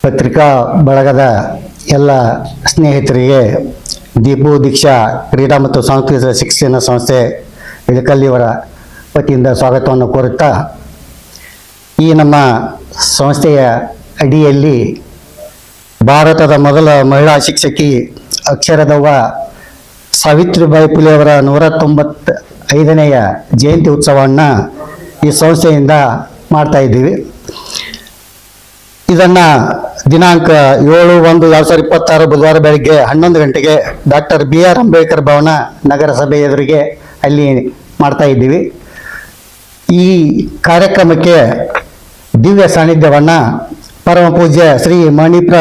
ಪತ್ರಿಕಾ ಬಳಗದ ಎಲ್ಲ ಸ್ನೇಹಿತರಿಗೆ ದೀಪು ದೀಕ್ಷಾ ಕ್ರೀಡಾ ಮತ್ತು ಸಾಂಸ್ಕೃತಿಕ ಶಿಕ್ಷಣ ಸಂಸ್ಥೆ ಇಳಕಲ್ಲಿಯವರ ವತಿಯಿಂದ ಸ್ವಾಗತವನ್ನು ಕೋರುತ್ತಾ, ಈ ನಮ್ಮ ಸಂಸ್ಥೆಯ ಅಡಿಯಲ್ಲಿ ಭಾರತದ ಮೊದಲ ಮಹಿಳಾ ಶಿಕ್ಷಕಿ ಅಕ್ಷರದವ್ವ ಸಾವಿತ್ರಿಬಾಯಿ ಫುಲೆಯವರ 195ನೆಯ ಜಯಂತಿ ಉತ್ಸವವನ್ನು ಈ ಸಂಸ್ಥೆಯಿಂದ ಮಾಡ್ತಾ ಇದ್ದೀವಿ. ಇದನ್ನು ದಿನಾಂಕ 7/1/2026 ಬುಧವಾರ ಬೆಳಗ್ಗೆ 11 ಗಂಟೆಗೆ ಡಾಕ್ಟರ್ BR ಅಂಬೇಡ್ಕರ್ ಭವನ ನಗರಸಭೆ ಎದುರಿಗೆ ಅಲ್ಲಿ ಮಾಡ್ತಾ ಇದ್ದೀವಿ. ಈ ಕಾರ್ಯಕ್ರಮಕ್ಕೆ ದಿವ್ಯ ಸಾನ್ನಿಧ್ಯವನ್ನು ಪರಮ ಪೂಜ್ಯ ಶ್ರೀ ಮಣಿಪ್ರ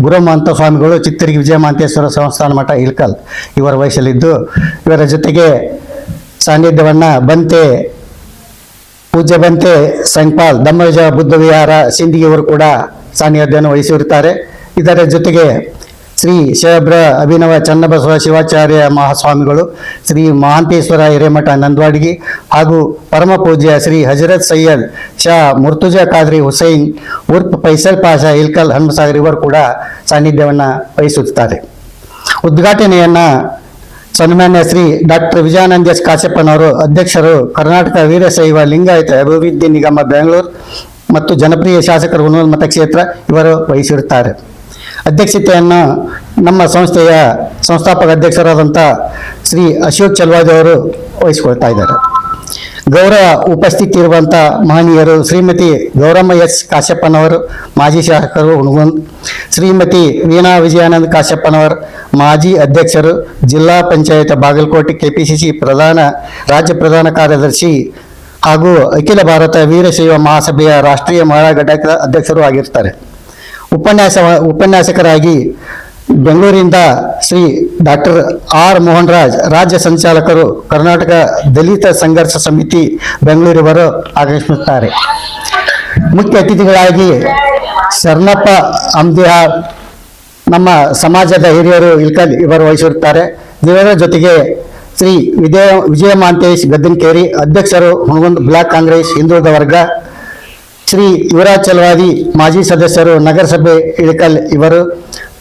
ಗುರುಮಹಂತ ಸ್ವಾಮಿಗಳು ಚಿತ್ತರಿಗೆ ವಿಜಯ ಮಹಾಂತೇಶ್ವರ ಸಂಸ್ಥಾನ ಮಠ ಇಳಕಲ್ ಇವರ ವಹಿಸಲಿದ್ದು, ಇವರ ಜೊತೆಗೆ ಸಾನ್ನಿಧ್ಯವನ್ನು ಪೂಜ್ಯ ಬಂತೆ ಸಂಪಾಲ್ ದಮ್ಮಜ ಬುದ್ಧ ವಿಹಾರ ಸಿಂಧಿಗೆಯವರು ಕೂಡ ಸಾನ್ನಿಧ್ಯವನ್ನು ವಹಿಸಿರುತ್ತಾರೆ. ಇದರ ಜೊತೆಗೆ ಶ್ರೀ ಶೇಬ್ರ ಅಭಿನವ ಚನ್ನಬಸವ ಶಿವಾಚಾರ್ಯ ಮಹಾಸ್ವಾಮಿಗಳು, ಶ್ರೀ ಮಹಾಂತೇಶ್ವರ ಹಿರೇಮಠ ನಂದವಾಡಿಗಿ ಹಾಗೂ ಪರಮ ಪೂಜ್ಯ ಶ್ರೀ ಹಜರತ್ ಸೈಯದ್ ಶಾ ಮುರ್ತುಜಾ ಖಾದ್ರಿ ಹುಸೈನ್ ಉರ್ಫ್ ಫೈಸಲ್ ಪಾಷಾ ಇಳಕಲ್ ಹನುಮಸಾಗರ್ ಇವರು ಕೂಡ ಸಾನ್ನಿಧ್ಯವನ್ನು ವಹಿಸುತ್ತಾರೆ. ಉದ್ಘಾಟನೆಯನ್ನು ಸನ್ಮಾನ್ಯ ಶ್ರೀ ಡಾಕ್ಟರ್ ವಿಜಯಾನಂದ ಎಸ್ ಕಾಶ್ಯಪ್ಪನವರು, ಅಧ್ಯಕ್ಷರು, ಕರ್ನಾಟಕ ವೀರಶೈವ ಲಿಂಗಾಯತ ಅಭಿವೃದ್ಧಿ ನಿಗಮ ಬೆಂಗಳೂರು ಮತ್ತು ಜನಪ್ರಿಯ ಶಾಸಕರು ಹುಣಸೂರು ಮತಕ್ಷೇತ್ರ ಇವರು ವಹಿಸಿರುತ್ತಾರೆ. ಅಧ್ಯಕ್ಷತೆಯನ್ನು ನಮ್ಮ ಸಂಸ್ಥೆಯ ಸಂಸ್ಥಾಪಕ ಅಧ್ಯಕ್ಷರಾದಂಥ ಶ್ರೀ ಅಶೋಕ್ ಚಲವಾದಿ ಅವರು ವಹಿಸಿಕೊಳ್ತಾ ಇದ್ದಾರೆ. ಗೌರವ ಉಪಸ್ಥಿತಿ ಇರುವಂಥ ಮಹನೀಯರು ಶ್ರೀಮತಿ ಗೌರಮ್ಮ ಎಸ್ ಕಾಶ್ಯಪ್ಪನವರು, ಮಾಜಿ ಶಾಸಕರು ಹುಣಗುಂದ್, ಶ್ರೀಮತಿ ವೀಣಾ ವಿಜಯಾನಂದ ಕಾಶ್ಯಪ್ಪನವರು, ಮಾಜಿ ಅಧ್ಯಕ್ಷರು, ಜಿಲ್ಲಾ ಪಂಚಾಯತ್ ಬಾಗಲಕೋಟೆ KPCC ರಾಜ್ಯ ಪ್ರಧಾನ ಕಾರ್ಯದರ್ಶಿ ಹಾಗೂ ಅಖಿಲ ಭಾರತ ವೀರಶೈವ ಮಹಾಸಭೆಯ ರಾಷ್ಟ್ರೀಯ ಮಹಿಳಾ ಘಟಕದ ಅಧ್ಯಕ್ಷರು ಆಗಿರ್ತಾರೆ. ಉಪನ್ಯಾಸಕರಾಗಿ ಬೆಂಗಳೂರಿನಿಂದ ಶ್ರೀ ಡಾಕ್ಟರ್ R ಮೋಹನ್ ರಾಜ್, ರಾಜ್ಯ ಸಂಚಾಲಕರು, ಕರ್ನಾಟಕ ದಲಿತ ಸಂಘರ್ಷ ಸಮಿತಿ ಬೆಂಗಳೂರಿವರು ಆಗಮಿಸುತ್ತಾರೆ. ಮುಖ್ಯ ಅತಿಥಿಗಳಾಗಿ ಶರಣಪ್ಪ ಅಂಬಿಹಾಳ್, ನಮ್ಮ ಸಮಾಜದ ಹಿರಿಯರು ಇಳಕಲ್ ಇವರು ವಹಿಸಿರುತ್ತಾರೆ. ಇವರ ಜೊತೆಗೆ ಶ್ರೀ ವಿಜಯ ಮಹಾಂತೇಶ್ ಗದ್ದನಕೇರಿ, ಅಧ್ಯಕ್ಷರು ಹುಣಗುಂದ್ ಬ್ಲಾಕ್ ಕಾಂಗ್ರೆಸ್ ಹಿಂದುಳಿದ ವರ್ಗ, ಶ್ರೀ ಯುವರಾಜ್ ಚಲವಾದಿ, ಮಾಜಿ ಸದಸ್ಯರು ನಗರಸಭೆ ಇಳಕಲ್ ಇವರು,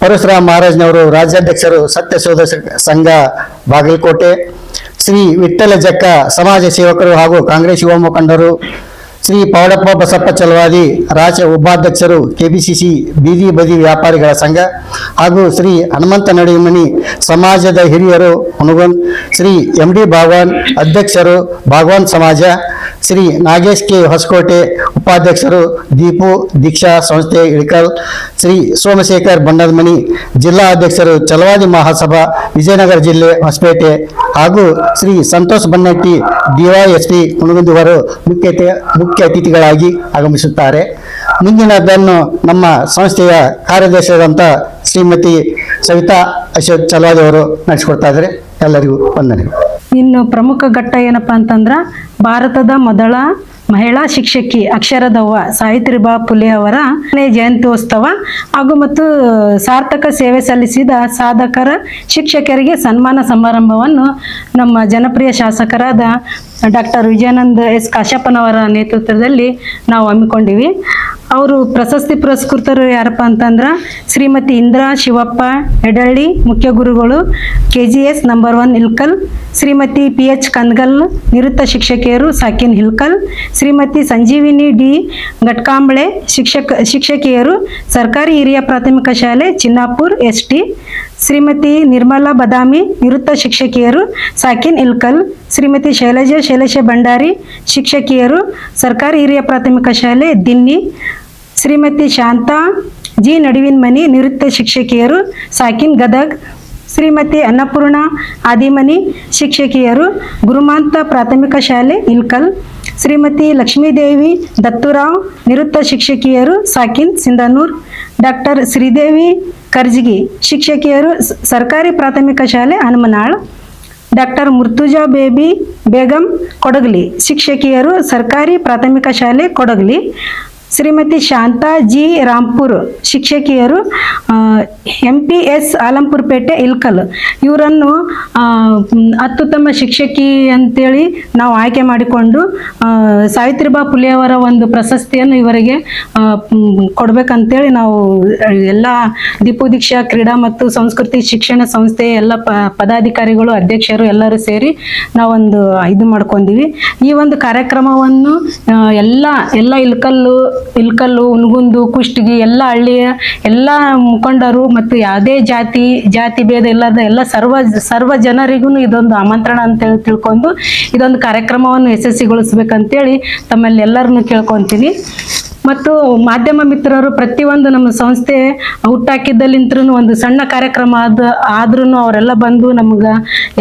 ಪರಶುರಾಮ್ ಮಹಾರಾಜ್ನವರು, ರಾಜ್ಯಾಧ್ಯಕ್ಷರು ಸತ್ಯಶೋಧ ಸಂಘ ಬಾಗಲಕೋಟೆ, ಶ್ರೀ ವಿಠ್ಠಲ ಜಕ್ಕ, ಸಮಾಜ ಸೇವಕರು ಹಾಗೂ ಕಾಂಗ್ರೆಸ್ ಯುವ ಮುಖಂಡರು, ಶ್ರೀ ಪೌಡಪ್ಪ ಬಸಪ್ಪ ಚಲವಾದಿ, ರಾಜ್ಯ ಉಪಾಧ್ಯಕ್ಷರು KPCC ಬೀದಿ ಬದಿ ವ್ಯಾಪಾರಿಗಳ ಸಂಘ ಹಾಗೂ ಶ್ರೀ ಹನುಮಂತ ನಡಿಮನಿ, ಸಮಾಜದ ಹಿರಿಯರು ಹುಣಗುಂದ್, ಶ್ರೀ MD ಭಾಗವಾನ್, ಅಧ್ಯಕ್ಷರು ಭಾಗವಾನ್ ಸಮಾಜ, ಶ್ರೀ ನಾಗೇಶ್ K ಹೊಸಕೋಟೆ, ಉಪಾಧ್ಯಕ್ಷರು ದೀಪು ದೀಕ್ಷಾ ಸಂಸ್ಥೆ ಇಳಕಲ್, ಶ್ರೀ ಸೋಮಶೇಖರ್ ಬಂಡದಮನಿ, ಜಿಲ್ಲಾ ಅಧ್ಯಕ್ಷರು ಚಲವಾದಿ ಮಹಾಸಭಾ ವಿಜಯನಗರ ಜಿಲ್ಲೆ ಹೊಸಪೇಟೆ ಹಾಗೂ ಶ್ರೀ ಸಂತೋಷ್ ಬನ್ನಟ್ಟಿ DYSP ಹುಣಗುಂದ್ ಇವರು ಮುಖ್ಯ ಅತಿಥಿಗಳಾಗಿ ಆಗಮಿಸುತ್ತಾರೆ. ಮುಂದಿನದನ್ನು ನಮ್ಮ ಸಂಸ್ಥೆಯ ಕಾರ್ಯದರ್ಶಿಯಾದಂಥ ಶ್ರೀಮತಿ ಸವಿತಾ ಅಶೋಕ್ ಚಲವಾದಿ ಅವರು ನಡೆಸಿಕೊಡ್ತಾ ಇದ್ದಾರೆ. ಎಲ್ಲರಿಗೂ ವಂದನೆ. ಇನ್ನು ಪ್ರಮುಖ ಘಟ್ಟ ಏನಪ್ಪಾ ಅಂತಂದ್ರೆ, ಭಾರತದ ಮೊದಲ ಮಹಿಳಾ ಶಿಕ್ಷಕಿ ಅಕ್ಷರದವ್ವ ಸಾವಿತ್ರಿಬಾಯಿ ಫುಲೆ ಅವರ ಜಯಂತ್ಯೋತ್ಸವ ಹಾಗೂ ಮತ್ತು ಸಾರ್ಥಕ ಸೇವೆ ಸಲ್ಲಿಸಿದ ಸಾಧಕರ ಶಿಕ್ಷಕರಿಗೆ ಸನ್ಮಾನ ಸಮಾರಂಭವನ್ನು ನಮ್ಮ ಜನಪ್ರಿಯ ಶಾಸಕರಾದ ಡಾಕ್ಟರ್ ವಿಜಯಾನಂದ ಎಸ್ ಕಾಶ್ಯಪ್ಪನವರ ನೇತೃತ್ವದಲ್ಲಿ ನಾವು ಹಮ್ಮಿಕೊಂಡಿವಿ. ಅವರು ಪ್ರಶಸ್ತಿ ಪುರಸ್ಕೃತರು ಯಾರಪ್ಪ ಅಂತಂದ್ರೆ ಶ್ರೀಮತಿ ಇಂದ್ರಾ ಶಿವಪ್ಪ ಹೆಡಳ್ಳಿ, ಮುಖ್ಯ ಗುರುಗಳು KGS number 1 Ilkal, Shrimati PH Kandagal, ನಿವೃತ್ತ ಶಿಕ್ಷಕಿಯರು ಸಾಕಿನ್ ಇಳಕಲ್, ಶ್ರೀಮತಿ ಸಂಜೀವಿನಿ D ಘಟ್ಕಾಂಬಳೆ, ಶಿಕ್ಷಕಿಯರು ಸರ್ಕಾರಿ ಹಿರಿಯ ಪ್ರಾಥಮಿಕ ಶಾಲೆ ಚಿನ್ನಾಪುರ್ ST, ಶ್ರೀಮತಿ ನಿರ್ಮಲಾ ಬದಾಮಿ, ನಿವೃತ್ತ ಶಿಕ್ಷಕಿಯರು ಸಾಕಿನ್ ಇಳಕಲ್, ಶ್ರೀಮತಿ ಶೈಲೇಶ ಭಂಡಾರಿ, ಶಿಕ್ಷಕಿಯರು ಸರ್ಕಾರಿ ಹಿರಿಯ ಪ್ರಾಥಮಿಕ ಶಾಲೆ ದಿನ್ನಿ, ಶ್ರೀಮತಿ ಶಾಂತಾ G ನಡುವಿನಮನಿ, ನಿವೃತ್ತ ಶಿಕ್ಷಕಿಯರು ಸಾಕಿನ್ ಗದಗ್, ಶ್ರೀಮತಿ ಅನ್ನಪೂರ್ಣ ಆದಿಮನಿ, ಶಿಕ್ಷಕಿಯರು ಗುರುಮಾಂತ ಪ್ರಾಥಮಿಕ ಶಾಲೆ ಇಳಕಲ್, ಶ್ರೀಮತಿ ಲಕ್ಷ್ಮೀದೇವಿ ದತ್ತುರಾವ್, ನಿವೃತ್ತ ಶಿಕ್ಷಕಿಯರು ಸಾಕಿನ್ ಸಿಂಧನೂರ್, ಡಾಕ್ಟರ್ ಶ್ರೀದೇವಿ ಕರ್ಜಗಿ, ಶಿಕ್ಷಕಿಯರು ಸರ್ಕಾರಿ ಪ್ರಾಥಮಿಕ ಶಾಲೆ ಹನುಮನಾಳ್, ಡಾಕ್ಟರ್ ಮುರ್ತುಜಾ ಬೇಗಂ ಕೊಡಗಲಿ, ಶಿಕ್ಷಕಿಯರು ಸರ್ಕಾರಿ ಪ್ರಾಥಮಿಕ ಶಾಲೆ ಕೊಡಗಲಿ, ಶ್ರೀಮತಿ ಶಾಂತಾ ಜಿ ರಾಂಪುರ್ ಶಿಕ್ಷಕಿಯರು, MPS ಆಲಂಪುರ್ಪೇಟೆ ಇಲ್ಕಲ್, ಇವರನ್ನು ಅತ್ಯುತ್ತಮ ಶಿಕ್ಷಕಿ ಅಂತೇಳಿ ನಾವು ಆಯ್ಕೆ ಮಾಡಿಕೊಂಡು ಸಾವಿತ್ರಿಬಾ ಫುಲೆಯವರ ಒಂದು ಪ್ರಶಸ್ತಿಯನ್ನು ಇವರಿಗೆ ಕೊಡ್ಬೇಕಂತೇಳಿ ನಾವು ಎಲ್ಲ ದೀಪು ದೀಕ್ಷಾ ಕ್ರೀಡಾ ಮತ್ತು ಸಂಸ್ಕೃತಿ ಶಿಕ್ಷಣ ಸಂಸ್ಥೆಯ ಎಲ್ಲ ಪದಾಧಿಕಾರಿಗಳು, ಅಧ್ಯಕ್ಷರು ಎಲ್ಲರೂ ಸೇರಿ ನಾವೊಂದು ಇದು ಮಾಡ್ಕೊಂಡಿವಿ. ಈ ಒಂದು ಕಾರ್ಯಕ್ರಮವನ್ನು ಎಲ್ಲ ಇಲ್ಕಲ್ಲು, ಉನಗುಂದು, ಕುಷ್ಟಗಿ ಎಲ್ಲ ಹಳ್ಳಿಯ ಎಲ್ಲ ಮುಖಂಡರು ಮತ್ತು ಯಾವುದೇ ಜಾತಿ ಭೇದ ಇಲ್ಲದ ಎಲ್ಲ ಸರ್ವ ಜನರಿಗೂ ಇದೊಂದು ಆಮಂತ್ರಣ ಅಂತ ತಿಳ್ಕೊಂಡು ಇದೊಂದು ಕಾರ್ಯಕ್ರಮವನ್ನು ಯಶಸ್ವಿಗೊಳಿಸ್ಬೇಕಂತೇಳಿ ತಮ್ಮಲ್ಲಿ ಎಲ್ಲರನ್ನು ಕೇಳ್ಕೊತೀನಿ. ಮತ್ತು ಮಾಧ್ಯಮ ಮಿತ್ರರು ಪ್ರತಿಯೊಂದು ನಮ್ಮ ಸಂಸ್ಥೆ ಹುಟ್ಟಾಕಿದ್ದಲ್ಲಿಂತ್ರೂ ಒಂದು ಸಣ್ಣ ಕಾರ್ಯಕ್ರಮ ಆದ್ರೂ ಅವರೆಲ್ಲ ಬಂದು ನಮ್ಗೆ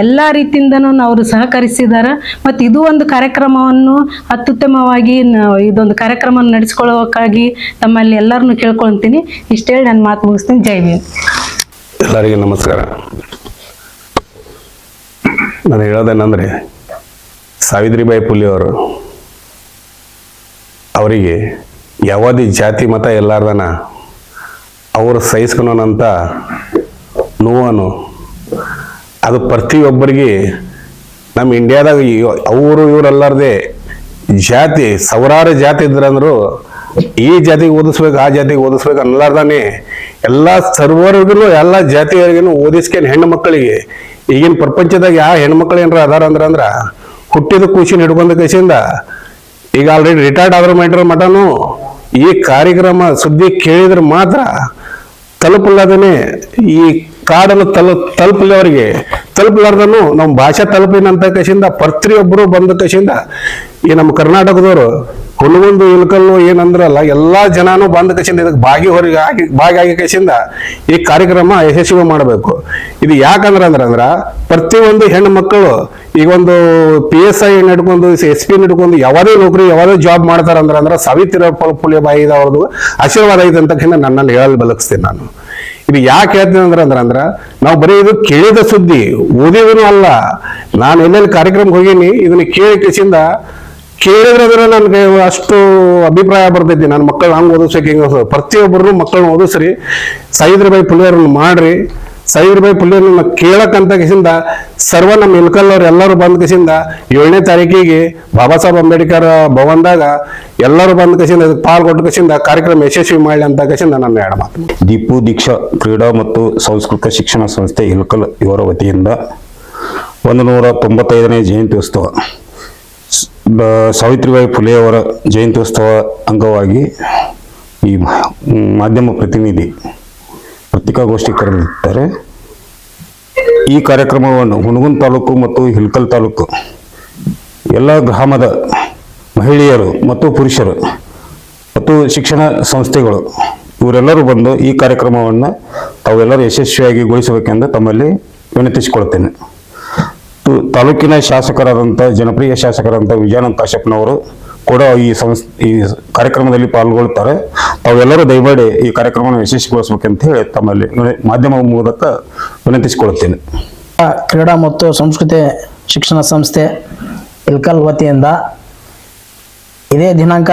ಎಲ್ಲ ರೀತಿಯಿಂದನೂ ಅವರು ಸಹಕರಿಸಿದ್ದಾರೆ. ಮತ್ತು ಇದು ಒಂದು ಕಾರ್ಯಕ್ರಮವನ್ನು ಅತ್ಯುತ್ತಮವಾಗಿ ಇದೊಂದು ಕಾರ್ಯಕ್ರಮ ನಡೆಸ್ಕೊಳ್ಳೋಕ್ಕಾಗಿ ತಮ್ಮಲ್ಲಿ ಎಲ್ಲರನ್ನು ಕೇಳ್ಕೊಳ್ತೀನಿ. ಇಷ್ಟೇಳಿ ನಾನು ಮಾತು ಮುಗಿಸ್ತೀನಿ. ಜೈ ಭೀಮ್. ಎಲ್ಲರಿಗೂ ನಮಸ್ಕಾರ. ನಾನು ಹೇಳೋದೇನೆಂದರೆ, ಸಾವಿತ್ರಿಬಾಯಿ ಫುಲೆ ಅವರಿಗೆ ಯಾವುದೇ ಜಾತಿ ಮತ ಎಲ್ಲಾರ್ದನ ಅವರು ಸಹಿಸ್ಕೊಳೋನಂತ ನೋವನ್ನು ಅದು ಪ್ರತಿಯೊಬ್ಬರಿಗೆ ನಮ್ಮ ಇಂಡಿಯಾದಾಗ ಇವರೆಲ್ಲಾರ್ದೆ ಜಾತಿ ಸಾವಿರಾರು ಜಾತಿ ಇದ್ರಂದ್ರು ಈ ಜಾತಿಗೆ ಓದಿಸ್ಬೇಕು ಆ ಜಾತಿಗೆ ಓದಿಸ್ಬೇಕು ಅನ್ನಲಾರ್ದಾನೆ ಎಲ್ಲ ಸರ್ವರಿಗೂ ಎಲ್ಲ ಜಾತಿಯವರಿಗೂ ಓದಿಸ್ಕೊಂಡು ಹೆಣ್ಣು ಮಕ್ಕಳಿಗೆ ಈಗಿನ ಪ್ರಪಂಚದಾಗ ಯಾವ ಹೆಣ್ಮಕ್ಳು ಏನಾರ ಅದಾರ ಅಂದ್ರ ಹುಟ್ಟಿದ ಖುಷಿನ ಹಿಡ್ಕೊಂಡ ಕೈಸಿಂದ ಈಗ ಆಲ್ರೆಡಿ ರಿಟೈರ್ಡ್ ಆದ್ರ ಮಟನು ಈ ಕಾರ್ಯಕ್ರಮ ಸುದ್ದಿ ಕೇಳಿದ್ರೆ ಮಾತ್ರ ತಲುಪಲಾದನೆ ಈ ಕಾಡನ್ನು ತಲುಪಲವರಿಗೆ ತಲುಪಲಾರ್ದನು ನಮ್ಮ ಭಾಷೆ ತಲುಪಿನಂತ ಕೈಸಿಂದ ಪ್ರತಿಯೊಬ್ಬರು ಬಂದ ಕೈಸಿಂದ ಈ ನಮ್ಮ ಕರ್ನಾಟಕದವರು ಹುನಗುಂದು ಇಲ್ಕಲ್ಲು ಏನಂದ್ರಲ್ಲ ಎಲ್ಲಾ ಜನನು ಬಂದ ಕೈಸಿಂದ ಇದಕ್ಕೆ ಭಾಗಿ ಆಗಿ ಕೈಸಿಂದ ಈ ಕಾರ್ಯಕ್ರಮ ಯಶಸ್ವಿ ಮಾಡಬೇಕು. ಇದು ಯಾಕಂದ್ರ ಪ್ರತಿಯೊಂದು ಹೆಣ್ಣು ಮಕ್ಕಳು ಈಗ ಒಂದು PSI ನಡ್ಕೊಂಡು SP ನಡ್ಕೊಂಡು ಯಾವುದೇ ನೌಕರಿ ಯಾವುದೇ ಜಾಬ್ ಮಾಡ್ತಾರ ಅಂದ್ರ ಸಾವಿತ್ರಿಬಾಯಿ ಫುಲೆ ಅವ್ರದ್ದು ಆಶೀರ್ವಾದ ಐತೆ ಅಂತ ನನ್ನಲ್ಲಿ ಹೇಳಲು ಬಲಕಿಸ್ತೇನೆ ನಾನು. ಇದು ಯಾಕೆ ಹೇಳ್ತೀನಿ ಅಂದ್ರ ನಾವು ಬರೀ ಇದು ಕೇಳಿದ ಸುದ್ದಿ ಓದಿದನು ಅಲ್ಲ. ನಾನು ಎಲ್ಲೆಲ್ಲಿ ಕಾರ್ಯಕ್ರಮಕ್ಕೆ ಹೋಗೀನಿ ಇದನ್ನ ಕೇಳಿದ್ರೆ ನನ್ಗೆ ಅಷ್ಟು ಅಭಿಪ್ರಾಯ ಬರ್ತೈತಿ. ನನ್ನ ಮಕ್ಕಳು ಹಂಗೆ ಓದಿಸ್ಬೇಕು ಹಿಂಗೆ ಪ್ರತಿಯೊಬ್ಬರು ಮಕ್ಕಳನ್ನ ಓದಿಸ್ರಿ. ಸಾವಿತ್ರಿಬಾಯಿ ಫುಲೆ ಮಾಡ್ರಿ. ಸಾವಿತ್ರಿಬಾಯಿ ಫುಲೆಯನ್ನ ಕೇಳಕ್ಕಂತ ಕಿಸಿಂದ ಸರ್ವ ನಮ್ಮ ಇಲ್ಕಲ್ ಅವ್ರು ಎಲ್ಲರೂ ಬಂದ ಕಿಸಿಂದ 7ನೇ ತಾರೀಕಿಗೆ ಬಾಬಾ ಸಾಹೇಬ್ ಅಂಬೇಡ್ಕರ್ ಭವನದಾಗ ಎಲ್ಲರೂ ಬಂದ ಕಸಿಂದ ಪಾಲ್ಗೊಟ್ಟು ಕಸಿಂದ ಕಾರ್ಯಕ್ರಮ ಯಶಸ್ವಿ ಮಾಡಲಿ ಅಂತ ಕಸಿಂದ ನನ್ನ ಎರಡು ಮಾತು. ದೀಪು ದೀಕ್ಷಾ ಕ್ರೀಡಾ ಮತ್ತು ಸಾಂಸ್ಕೃತಿಕ ಶಿಕ್ಷಣ ಸಂಸ್ಥೆ ಇಲ್ಕಲ್ ಇವರ ವತಿಯಿಂದ 195ನೇ ಜಯಂತ್ಯೋತ್ಸವ ಸಾವಿತ್ರಿಬಾಯಿ ಫುಲೆ ಅವರ ಜಯಂತ್ಯೋತ್ಸವ ಅಂಗವಾಗಿ ಈ ಮಾಧ್ಯಮ ಪ್ರತಿನಿಧಿ ಪತ್ರಿಕಾಗೋಷ್ಠಿ ಕರೆದಿದ್ದಾರೆ. ಈ ಕಾರ್ಯಕ್ರಮವನ್ನು ಹುನಗುಂದ ತಾಲೂಕು ಮತ್ತು ಹಿಲ್ಕಲ್ ತಾಲೂಕು ಎಲ್ಲ ಗ್ರಾಮದ ಮಹಿಳೆಯರು ಮತ್ತು ಪುರುಷರು ಮತ್ತು ಶಿಕ್ಷಣ ಸಂಸ್ಥೆಗಳು ಇವರೆಲ್ಲರೂ ಬಂದು ಈ ಕಾರ್ಯಕ್ರಮವನ್ನು ತಾವೆಲ್ಲರೂ ಯಶಸ್ವಿಯಾಗಿ ಗೊಳಿಸಬೇಕೆಂದು ತಮ್ಮಲ್ಲಿ ವಿನಂತಿಸಿಕೊಳ್ತೇನೆ. ತಾಲೂಕಿನ ಶಾಸಕರಾದಂಥ ಜನಪ್ರಿಯ ಶಾಸಕರಾದಂಥ ವಿಜಯಾನಂದ ಕಾಶ್ಯಪ್ನವರು ಕೂಡ ಈ ಕಾರ್ಯಕ್ರಮದಲ್ಲಿ ಪಾಲ್ಗೊಳ್ತಾರೆ. ತಾವೆಲ್ಲರೂ ದಯಮಾಡಿ ಈ ಕಾರ್ಯಕ್ರಮವನ್ನು ಯಶಸ್ವಿಗೊಳಿಸಬೇಕಂತ ಹೇಳಿ ತಮ್ಮಲ್ಲಿ ಮಾಧ್ಯಮ ಮೂಲಕ ವಿನಂತಿಸಿಕೊಳ್ಳುತ್ತೇನೆ. ಕ್ರೀಡಾ ಮತ್ತು ಸಂಸ್ಕೃತಿ ಶಿಕ್ಷಣ ಸಂಸ್ಥೆ ಇಲ್ಕಲ್ ವತಿಯಿಂದ ಇದೇ ದಿನಾಂಕ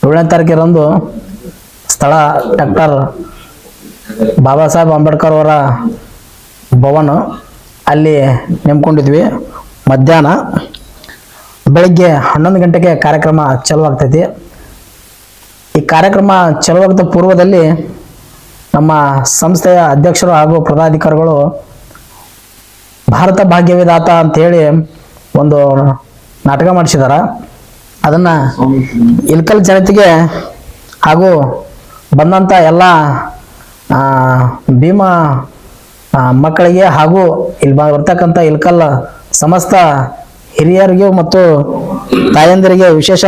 7ನೇ ತಾರೀಕಿರಂದು ಸ್ಥಳ ಡಾಕ್ಟರ್ ಬಾಬಾ ಸಾಹೇಬ್ ಅಂಬೇಡ್ಕರ್ ಅವರ ಭವನ ಅಲ್ಲಿ ನೇಮ್ಕೊಂಡಿದ್ವಿ. ಮಧ್ಯಾಹ್ನ ಬೆಳಿಗ್ಗೆ 11 ಗಂಟೆಗೆ ಕಾರ್ಯಕ್ರಮ ಚಾಲುವಾಗ್ತೈತಿ. ಈ ಕಾರ್ಯಕ್ರಮ ಚಾಲುವಾಗದ ಪೂರ್ವದಲ್ಲಿ ನಮ್ಮ ಸಂಸ್ಥೆಯ ಅಧ್ಯಕ್ಷರು ಹಾಗೂ ಪದಾಧಿಕಾರಿಗಳು ಭಾರತ ಭಾಗ್ಯವಿಧಾತ ಅಂತೇಳಿ ಒಂದು ನಾಟಕ ಮಾಡಿಸಿದಾರ. ಅದನ್ನ ಇಲ್ಕಲ್ ಜನತೆಗೆ ಹಾಗೂ ಬಂದಂಥ ಎಲ್ಲ ಭೀಮಾ ಮಕ್ಕಳಿಗೆ ಹಾಗೂ ಇಲ್ಲಿ ಬರ್ತಕ್ಕಂಥ ಇಲ್ಕಲ್ ಸಮಸ್ತ ಹಿರಿಯರಿಗೆ ಮತ್ತು ತಾಯಂದಿರಿಗೆ ವಿಶೇಷ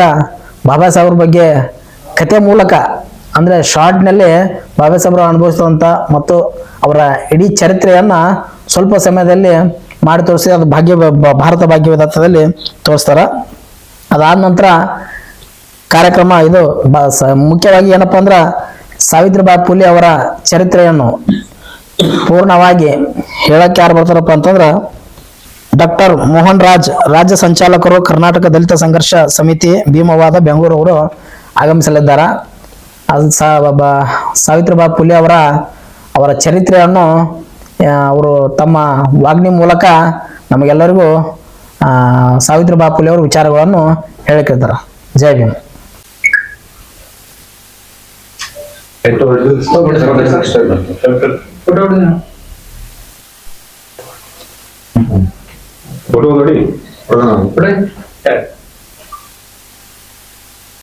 ಬಾಬಾ ಸಾಹೇಬ್ರ ಬಗ್ಗೆ ಕತೆ ಮೂಲಕ ಅಂದರೆ ಶಾರ್ಟ್ನಲ್ಲಿ ಬಾಬಾ ಸಾಹೇಬ್ರು ಅನುಭವಿಸುವಂಥ ಮತ್ತು ಅವರ ಇಡೀ ಚರಿತ್ರೆಯನ್ನ ಸ್ವಲ್ಪ ಸಮಯದಲ್ಲಿ ಮಾಡಿ ತೋರಿಸಿ ಅದು ಭಾರತ ಭಾಗ್ಯವಿಧಾತದಲ್ಲಿ ತೋರಿಸ್ತಾರ. ಅದಾದ ನಂತರ ಕಾರ್ಯಕ್ರಮ ಇದು ಮುಖ್ಯವಾಗಿ ಏನಪ್ಪಾ ಅಂದ್ರೆ ಸಾವಿತ್ರಿಬಾಯಿ ಫುಲೆ ಅವರ ಚರಿತ್ರೆಯನ್ನು ಪೂರ್ಣವಾಗಿ ಹೇಳಕ್ಕೆ ಯಾರು ಬರ್ತಾರಪ್ಪ ಅಂತಂದ್ರ ಡಾಕ್ಟರ್ ಮೋಹನ್ ರಾಜ್, ರಾಜ್ಯ ಸಂಚಾಲಕರು, ಕರ್ನಾಟಕ ದಲಿತ ಸಂಘರ್ಷ ಸಮಿತಿ ಭೀಮವಾದ ಬೆಂಗಳೂರು ಅವರು ಆಗಮಿಸಲಿದ್ದಾರೆ. ಅದು ಸಾವಿತ್ರಿಬಾಯಿ ಫುಲೆ ಅವರ ಚರಿತ್ರೆಯನ್ನು ಅವರು ತಮ್ಮ ವಾಗ್ನಿ ಮೂಲಕ ನಮಗೆಲ್ಲರಿಗೂ ಸಾವಿತ್ರಿಬಾಯಿ ಫುಲೆ ಅವರ ವಿಚಾರಗಳನ್ನು ಹೇಳಿದ್ದಾರೆ. ಜೈ ಭೀಮ್. ಫೋಟೋ ನೋಡಿ